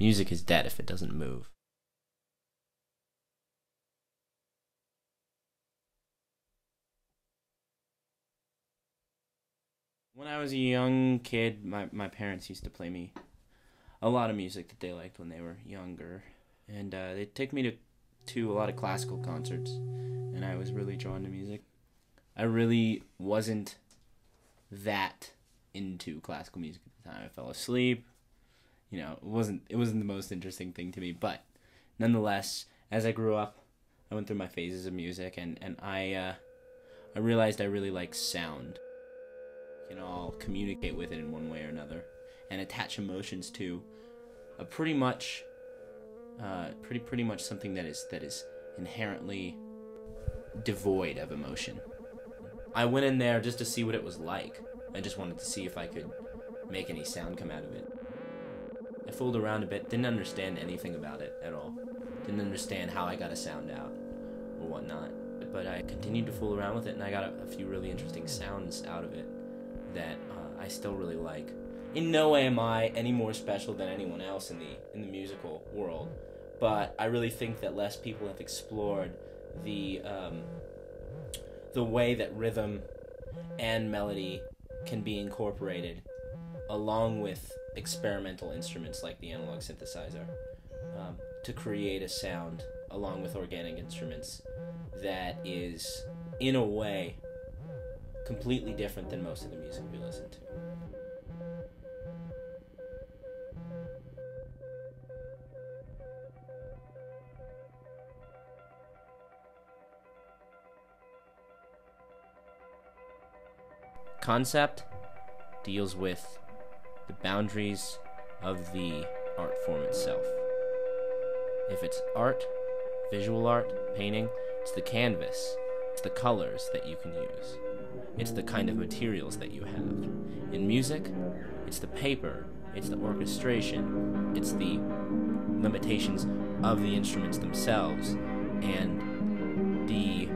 Music is dead if it doesn't move. When I was a young kid, my parents used to play me a lot of music that they liked when they were younger. And they'd take me to a lot of classical concerts, and I was really drawn to music. I really wasn't that into classical music at the time. I fell asleep. You know, it wasn't the most interesting thing to me, but nonetheless, as I grew up, I went through my phases of music, and I realized I really like sound. We can all communicate with it in one way or another, and attach emotions to a pretty much something that is inherently devoid of emotion. I went in there just to see what it was like. I just wanted to see if I could make any sound come out of it. I fooled around a bit, didn't understand anything about it at all. Didn't understand how I got a sound out or whatnot. But I continued to fool around with it, and I got a few really interesting sounds out of it that I still really like. In no way am I any more special than anyone else in the musical world, but I really think that less people have explored the way that rhythm and melody can be incorporated along with experimental instruments like the analog synthesizer to create a sound along with organic instruments that is, in a way, completely different than most of the music we listen to. Concept deals with the boundaries of the art form itself. If it's art, visual art, painting, it's the canvas, it's the colors that you can use, it's the kind of materials that you have. In music, it's the paper, it's the orchestration, it's the limitations of the instruments themselves, and the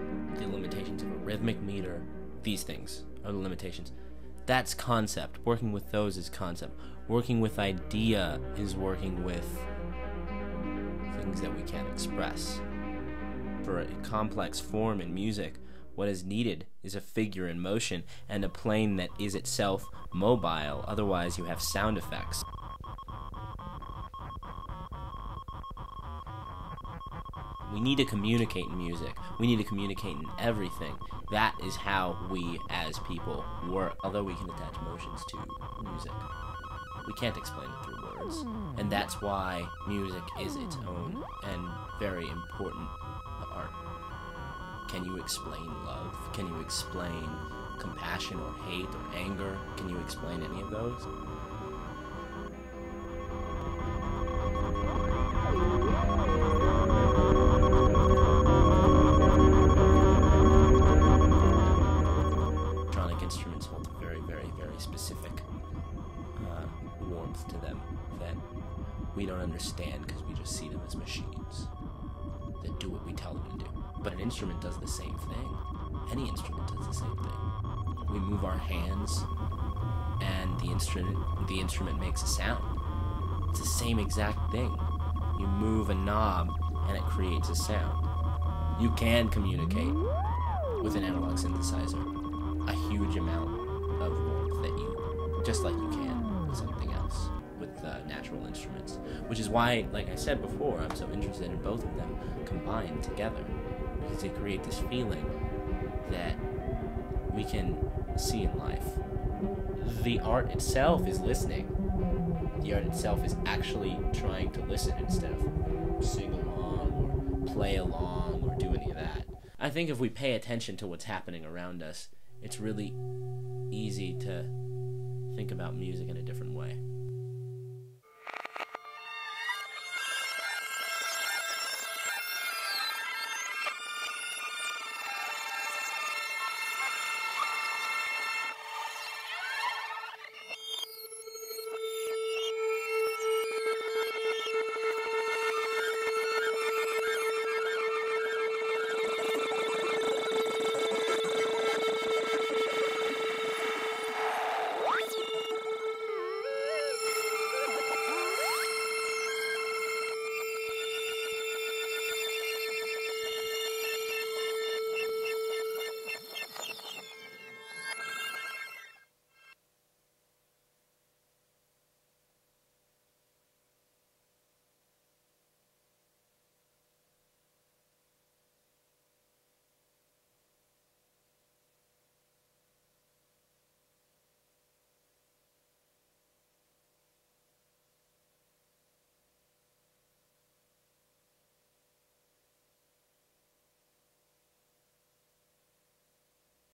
limitations of a rhythmic meter. These things are the limitations. That's concept. Working with those is concept. Working with idea is working with things that we can't express. For a complex form in music, what is needed is a figure in motion and a plane that is itself mobile. Otherwise, you have sound effects. We need to communicate in music. We need to communicate in everything. That is how we as people work. Although we can attach emotions to music, we can't explain it through words. And that's why music is its own and very important art. Can you explain love? Can you explain compassion or hate or anger? Can you explain any of those? Instruments hold a very, very, very specific warmth to them that we don't understand because we just see them as machines that do what we tell them to do. But an instrument does the same thing. Any instrument does the same thing. We move our hands and the instrument makes a sound. It's the same exact thing. You move a knob and it creates a sound. You can communicate with an analog synthesizer a huge amount of warmth that you, just like you can with something else, with natural instruments. Which is why, like I said before, I'm so interested in both of them combined together, because they create this feeling that we can see in life. The art itself is listening. The art itself is actually trying to listen instead of sing along or play along or do any of that. I think if we pay attention to what's happening around us, it's really easy to think about music in a different way.